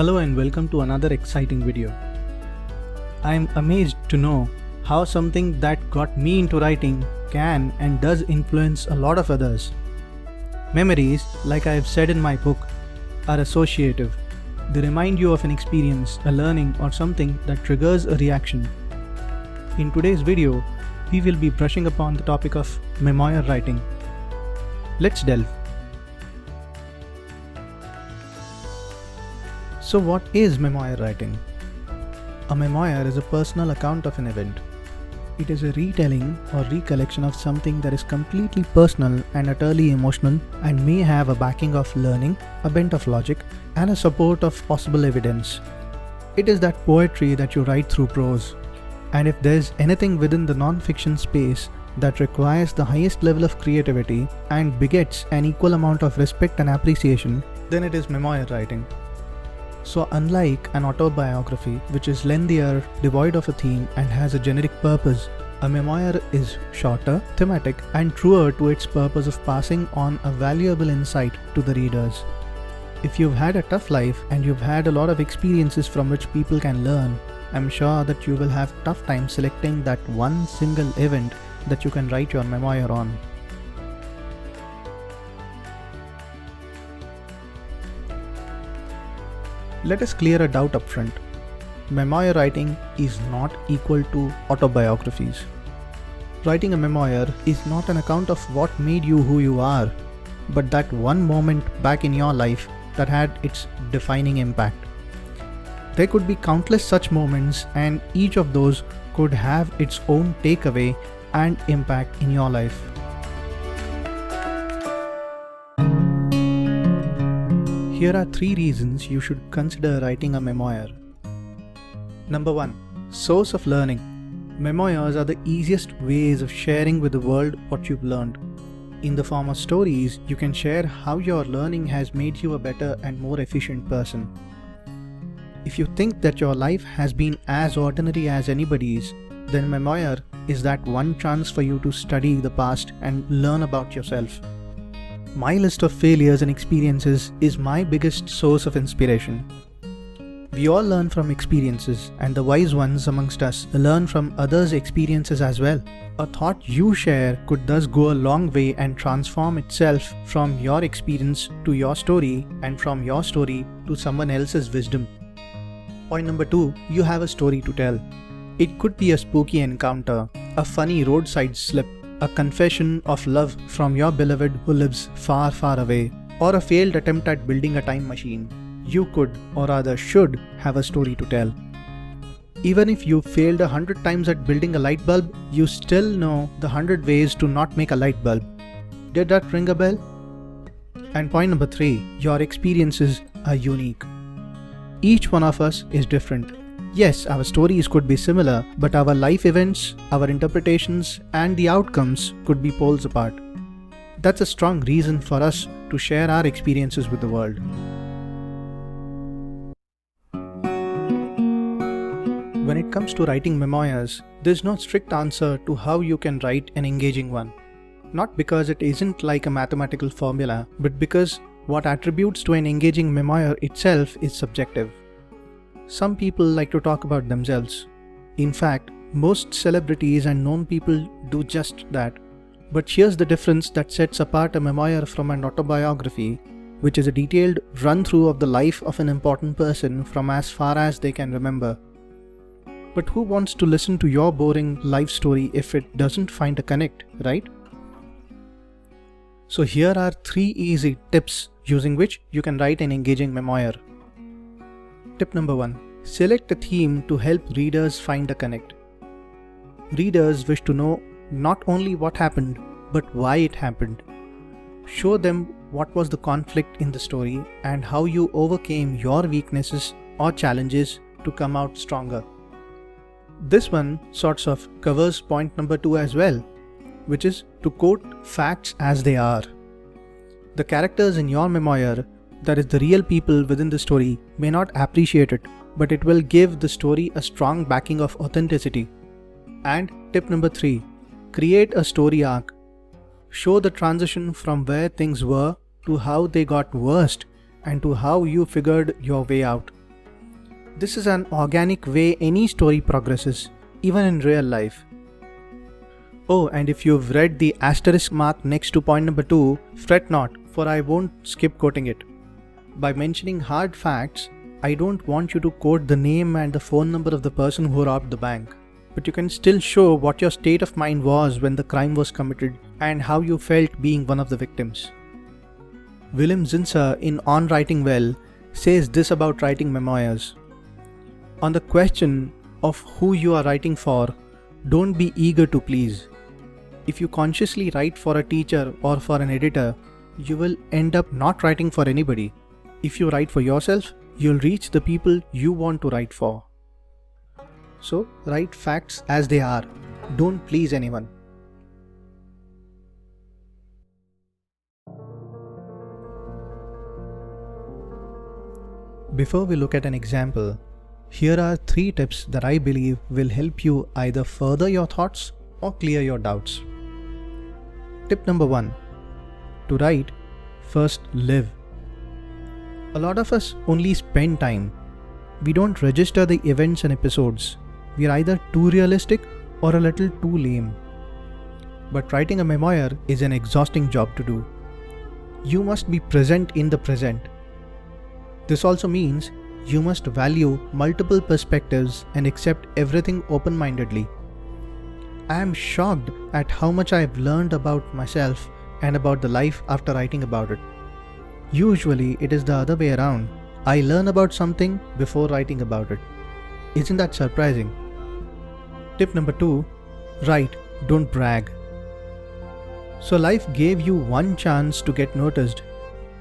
Hello and welcome to another exciting video. I am amazed to know how something that got me into writing can and does influence a lot of others. Memories, like I have said in my book, are associative. They remind you of an experience, a learning, or something that triggers a reaction. In today's video, we will be brushing upon the topic of memoir writing. Let's delve. So what is memoir writing? A memoir is a personal account of an event. It is a retelling or recollection of something that is completely personal and utterly emotional and may have a backing of learning, a bent of logic, and a support of possible evidence. It is that poetry that you write through prose. And if there's anything within the non-fiction space that requires the highest level of creativity and begets an equal amount of respect and appreciation, then it is memoir writing. So unlike an autobiography, which is lengthier, devoid of a theme, and has a generic purpose, a memoir is shorter, thematic, and truer to its purpose of passing on a valuable insight to the readers. If you've had a tough life and you've had a lot of experiences from which people can learn, I'm sure that you will have a tough time selecting that one single event that you can write your memoir on. Let us clear a doubt up front. Memoir writing is not equal to autobiographies. Writing a memoir is not an account of what made you who you are, but that one moment back in your life that had its defining impact. There could be countless such moments, and each of those could have its own takeaway and impact in your life. Here are 3 reasons you should consider writing a memoir. Number 1. Source of learning. Memoirs are the easiest ways of sharing with the world what you've learned. In the form of stories, you can share how your learning has made you a better and more efficient person. If you think that your life has been as ordinary as anybody's, then memoir is that one chance for you to study the past and learn about yourself. My list of failures and experiences is my biggest source of inspiration. We all learn from experiences, and the wise ones amongst us learn from others' experiences as well. A thought you share could thus go a long way and transform itself from your experience to your story, and from your story to someone else's wisdom. Point number 2, you have a story to tell. It could be a spooky encounter, a funny roadside slip, a confession of love from your beloved who lives far, far away, or a failed attempt at building a time machine. You could, or rather should, have a story to tell. Even if you failed 100 times at building a light bulb, you still know the 100 ways to not make a light bulb. Did that ring a bell? And point number 3, your experiences are unique. Each one of us is different. Yes, our stories could be similar, but our life events, our interpretations, and the outcomes could be poles apart. That's a strong reason for us to share our experiences with the world. When it comes to writing memoirs, there's no strict answer to how you can write an engaging one. Not because it isn't like a mathematical formula, but because what attributes to an engaging memoir itself is subjective. Some people like to talk about themselves. In fact, most celebrities and known people do just that. But here's the difference that sets apart a memoir from an autobiography, which is a detailed run-through of the life of an important person from as far as they can remember. But who wants to listen to your boring life story if it doesn't find a connect, right? So here are 3 easy tips using which you can write an engaging memoir. Tip number 1. Select a theme to help readers find a connect. Readers wish to know not only what happened, but why it happened. Show them what was the conflict in the story and how you overcame your weaknesses or challenges to come out stronger. This one sorts of covers point number 2 as well, which is to quote facts as they are. The characters in your memoir, that is the real people within the story, may not appreciate it, but it will give the story a strong backing of authenticity. And tip number 3, create a story arc. Show the transition from where things were to how they got worse and to how you figured your way out. This is an organic way any story progresses, even in real life. Oh, and if you've read the asterisk mark next to point number 2, fret not, for I won't skip quoting it. By mentioning hard facts, I don't want you to quote the name and the phone number of the person who robbed the bank, but you can still show what your state of mind was when the crime was committed and how you felt being one of the victims. William Zinsser in On Writing Well says this about writing memoirs. On the question of who you are writing for, don't be eager to please. If you consciously write for a teacher or for an editor, you will end up not writing for anybody. If you write for yourself, you'll reach the people you want to write for. So, write facts as they are. Don't please anyone. Before we look at an example, here are 3 tips that I believe will help you either further your thoughts or clear your doubts. Tip number 1. To write, first live. A lot of us only spend time. We don't register the events and episodes. We are either too realistic or a little too lame. But writing a memoir is an exhausting job to do. You must be present in the present. This also means you must value multiple perspectives and accept everything open-mindedly. I am shocked at how much I have learned about myself and about the life after writing about it. Usually it is the other way around. I learn about something before writing about it. Isn't that surprising? Tip number 2. Write, don't brag. So life gave you one chance to get noticed.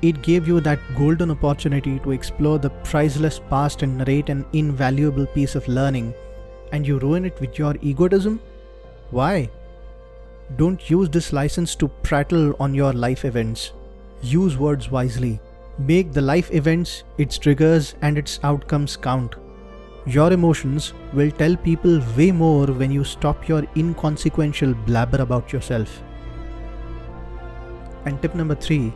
It gave you that golden opportunity to explore the priceless past and narrate an invaluable piece of learning, and you ruin it with your egotism? Why? Don't use this license to prattle on your life events. Use words wisely. Make the life events, its triggers and its outcomes count. Your emotions will tell people way more when you stop your inconsequential blabber about yourself. And tip number 3.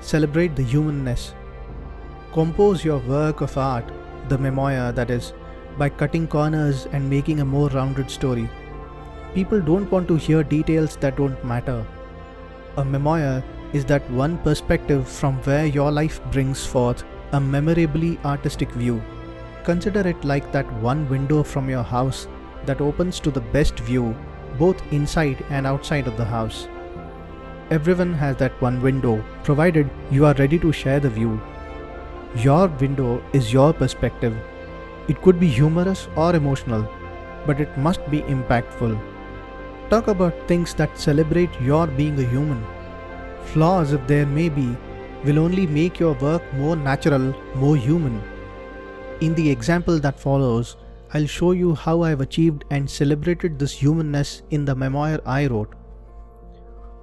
Celebrate the humanness. Compose your work of art, the memoir that is, by cutting corners and making a more rounded story. People don't want to hear details that don't matter. A memoir is that one perspective from where your life brings forth a memorably artistic view. Consider it like that one window from your house that opens to the best view, both inside and outside of the house. Everyone has that one window, provided you are ready to share the view. Your window is your perspective. It could be humorous or emotional, but it must be impactful. Talk about things that celebrate your being a human. Flaws, if there may be, will only make your work more natural, more human. In the example that follows, I'll show you how I've achieved and celebrated this humanness in the memoir I wrote.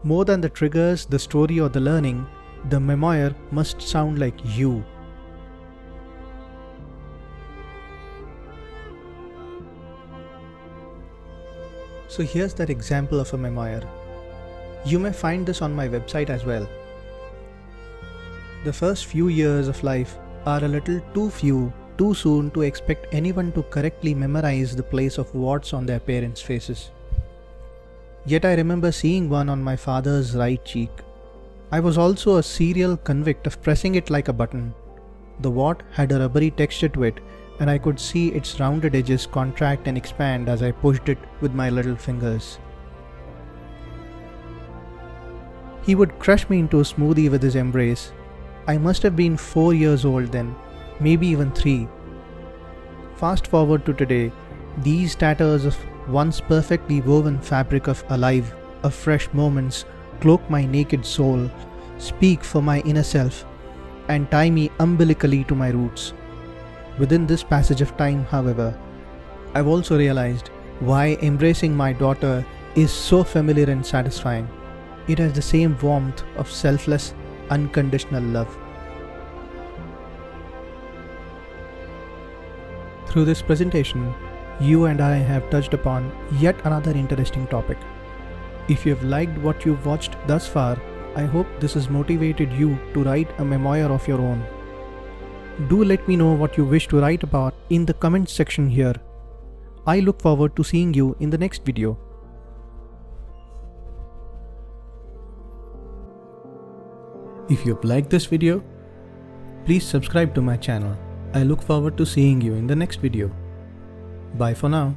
More than the triggers, the story or the learning, the memoir must sound like you. So here's that example of a memoir. You may find this on my website as well. The first few years of life are a little too few, too soon to expect anyone to correctly memorize the place of warts on their parents' faces. Yet I remember seeing one on my father's right cheek. I was also a serial convict of pressing it like a button. The wart had a rubbery texture to it, and I could see its rounded edges contract and expand as I pushed it with my little fingers. He would crush me into a smoothie with his embrace. I must have been 4 years old then, maybe even 3. Fast forward to today, these tatters of once perfectly woven fabric of alive, of fresh moments, cloak my naked soul, speak for my inner self, and tie me umbilically to my roots. Within this passage of time, however, I've also realized why embracing my daughter is so familiar and satisfying. It has the same warmth of selfless, unconditional love. Through this presentation, you and I have touched upon yet another interesting topic. If you have liked what you've watched thus far, I hope this has motivated you to write a memoir of your own. Do let me know what you wish to write about in the comments section here. I look forward to seeing you in the next video. If you've liked this video, please subscribe to my channel. I look forward to seeing you in the next video. Bye for now.